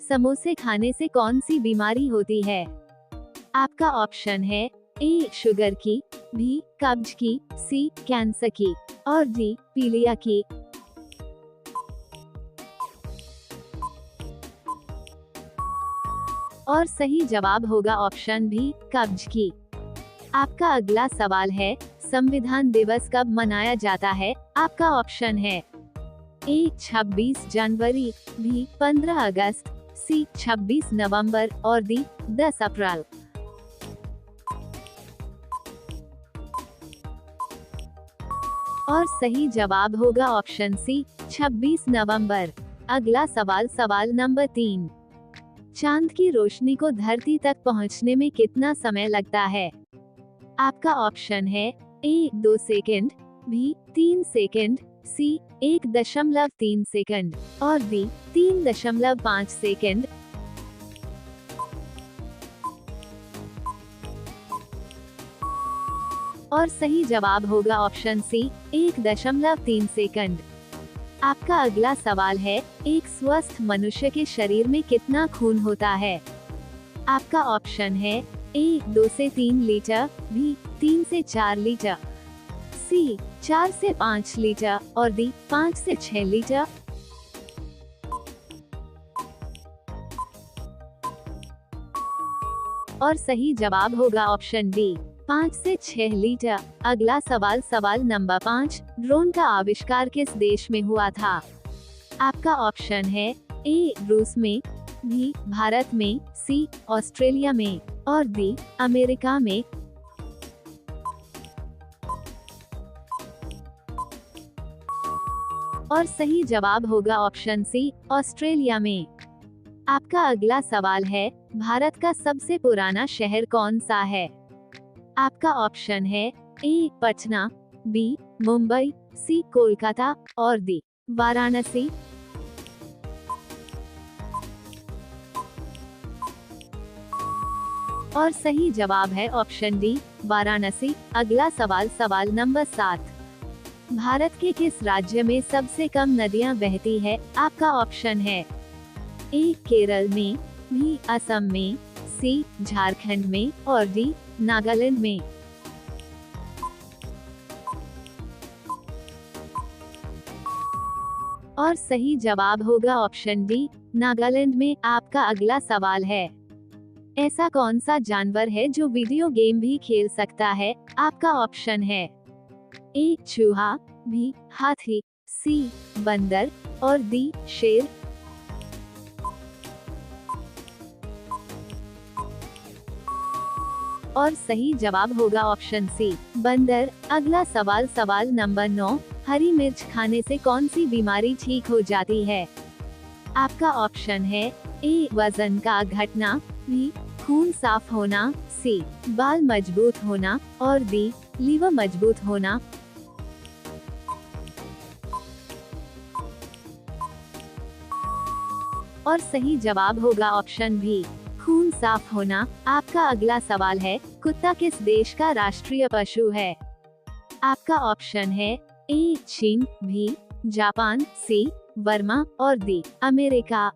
समोसे खाने से कौन सी बीमारी होती है? आपका ऑप्शन है ए शुगर की, बी कब्ज की, सी कैंसर की और डी पीलिया की। और सही जवाब होगा ऑप्शन बी कब्ज की। आपका अगला सवाल है, संविधान दिवस कब मनाया जाता है? आपका ऑप्शन है ए 26 जनवरी, बी 15 अगस्त, सी 26 नवंबर और डी 10 अप्रैल। और सही जवाब होगा ऑप्शन सी 26 नवंबर। अगला सवाल, सवाल नंबर 3। चांद की रोशनी को धरती तक पहुंचने में कितना समय लगता है? आपका ऑप्शन है ए 2 सेकंड, बी 3 सेकंड, सी 1.3 सेकंड और डी 3.5 सेकंड। और सही जवाब होगा ऑप्शन सी 1.3 सेकंड। आपका अगला सवाल है, एक स्वस्थ मनुष्य के शरीर में कितना खून होता है? आपका ऑप्शन है ए 2 से 3 लीटर, बी 3 से 4 लीटर, सी 4 से 5 लीटर और डी 5 से 6 लीटर। और सही जवाब होगा ऑप्शन डी 5 से 6 लीटर। अगला सवाल, सवाल नंबर 5। ड्रोन का आविष्कार किस देश में हुआ था? आपका ऑप्शन है ए रूस में, बी भारत में, सी ऑस्ट्रेलिया में और डी अमेरिका में। और सही जवाब होगा ऑप्शन सी ऑस्ट्रेलिया में। आपका अगला सवाल है, भारत का सबसे पुराना शहर कौन सा है? आपका ऑप्शन है ए पटना, बी मुंबई, सी कोलकाता और डी वाराणसी। और सही जवाब है ऑप्शन डी वाराणसी। अगला सवाल, सवाल नंबर 7। भारत के किस राज्य में सबसे कम नदियां बहती है? आपका ऑप्शन है ए केरल में, बी असम में, सी झारखंड में और डी नागालैंड में। और सही जवाब होगा ऑप्शन डी नागालैंड में। आपका अगला सवाल है, ऐसा कौन सा जानवर है जो वीडियो गेम भी खेल सकता है? आपका ऑप्शन है ए चूहा, बी हाथी, सी बंदर और डी शेर। और सही जवाब होगा ऑप्शन सी बंदर। अगला सवाल, सवाल नंबर 9। हरी मिर्च खाने से कौन सी बीमारी ठीक हो जाती है? आपका ऑप्शन है ए वजन का घटना, बी खून साफ होना, सी बाल मजबूत होना और डी लीवर मजबूत होना। और सही जवाब होगा ऑप्शन बी खून साफ होना। आपका अगला सवाल है, कुत्ता किस देश का राष्ट्रीय पशु है? आपका ऑप्शन है ए चीन, बी जापान, सी बर्मा और डी अमेरिका।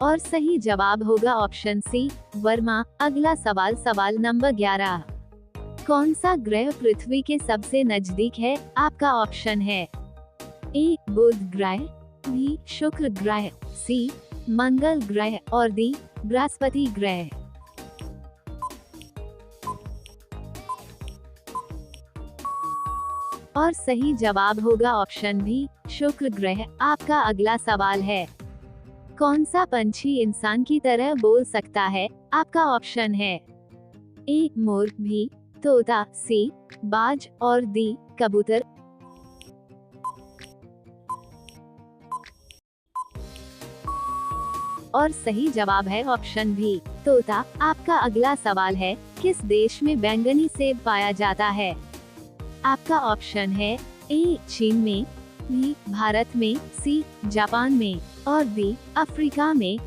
और सही जवाब होगा ऑप्शन सी वर्मा। अगला सवाल, सवाल नंबर 11। कौन सा ग्रह पृथ्वी के सबसे नजदीक है? आपका ऑप्शन है ए बुध ग्रह, बी शुक्र ग्रह, सी मंगल ग्रह और डी बृहस्पति ग्रह। और सही जवाब होगा ऑप्शन बी शुक्र ग्रह। आपका अगला सवाल है, कौन सा पंछी इंसान की तरह बोल सकता है? आपका ऑप्शन है ए मोर, बी तोता, सी बाज और डी कबूतर। और सही जवाब है ऑप्शन बी तोता। आपका अगला सवाल है, किस देश में बैंगनी सेब पाया जाता है? आपका ऑप्शन है ए चीन में, बी भारत में, सी जापान में और डी अफ्रीका में।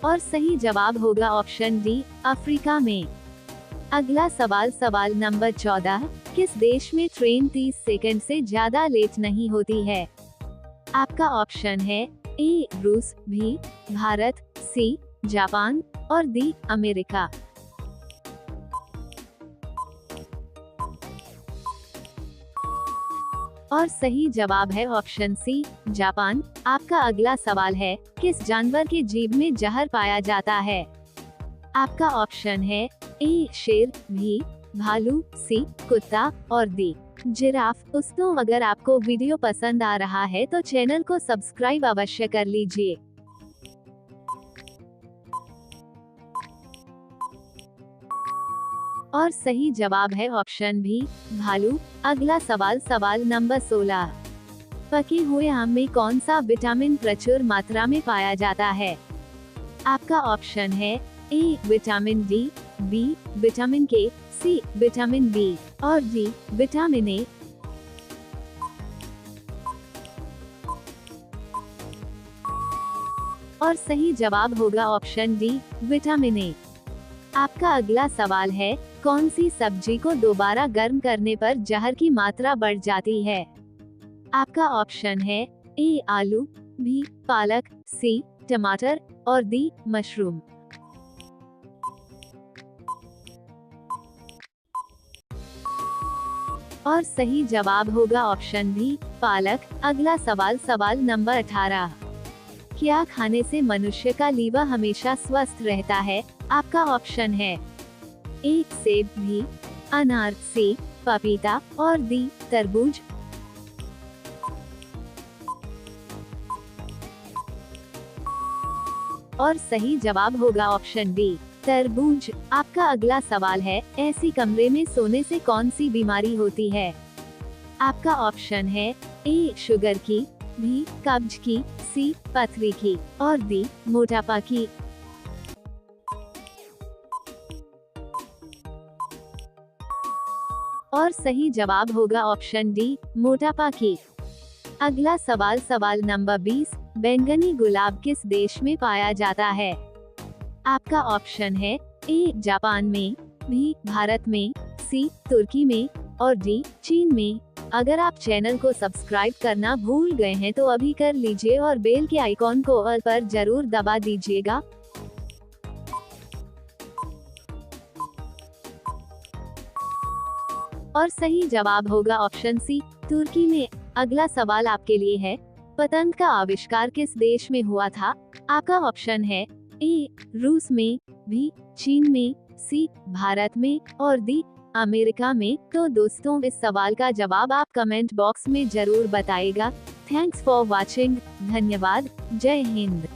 और सही जवाब होगा ऑप्शन डी अफ्रीका में। अगला सवाल सवाल नंबर 14, किस देश में ट्रेन 30 सेकंड से ज्यादा लेट नहीं होती है? आपका ऑप्शन है ए रूस, बी भारत, सी जापान और डी अमेरिका। और सही जवाब है ऑप्शन सी जापान। आपका अगला सवाल है, किस जानवर के जीभ में जहर पाया जाता है? आपका ऑप्शन है ए शेर, बी भालू, सी कुत्ता और डी जिराफ। दोस्तों, अगर आपको वीडियो पसंद आ रहा है तो चैनल को सब्सक्राइब अवश्य कर लीजिए। और सही जवाब है ऑप्शन बी भालू। अगला सवाल सवाल नंबर 16, पके हुए आम में कौन सा विटामिन प्रचुर मात्रा में पाया जाता है? आपका ऑप्शन है A vitamin D, B vitamin K, C vitamin B और डी विटामिन ए। और सही जवाब होगा ऑप्शन डी विटामिन ए। आपका अगला सवाल है, कौन सी सब्जी को दोबारा गर्म करने पर जहर की मात्रा बढ़ जाती है? आपका ऑप्शन है ए आलू, बी पालक, सी टमाटर और डी मशरूम। और सही जवाब होगा ऑप्शन बी पालक। अगला सवाल सवाल नंबर 18, क्या खाने से मनुष्य का लीवर हमेशा स्वस्थ रहता है? आपका ऑप्शन है ए सेब, बी अनार, सी पपीता और डी तरबूज। और सही जवाब होगा ऑप्शन डी तरबूज। आपका अगला सवाल है, ऐसी कमरे में सोने से कौन सी बीमारी होती है? आपका ऑप्शन है ए शुगर की, बी कब्ज की, सी पथरी की और डी मोटापा की। और सही जवाब होगा ऑप्शन डी मोटापा की। अगला सवाल सवाल नंबर 20, बैंगनी गुलाब किस देश में पाया जाता है? आपका ऑप्शन है ए जापान में, बी भारत में, सी तुर्की में और डी चीन में। अगर आप चैनल को सब्सक्राइब करना भूल गए हैं तो अभी कर लीजिए और बेल के आइकॉन को ऑल पर जरूर दबा दीजिएगा। और सही जवाब होगा ऑप्शन सी तुर्की में। अगला सवाल आपके लिए है, पतंग का आविष्कार किस देश में हुआ था? आपका ऑप्शन है ए रूस में, बी चीन में, सी भारत में और डी अमेरिका में। तो दोस्तों, इस सवाल का जवाब आप कमेंट बॉक्स में जरूर बताइएगा। Thanks for watching. धन्यवाद। जय हिंद।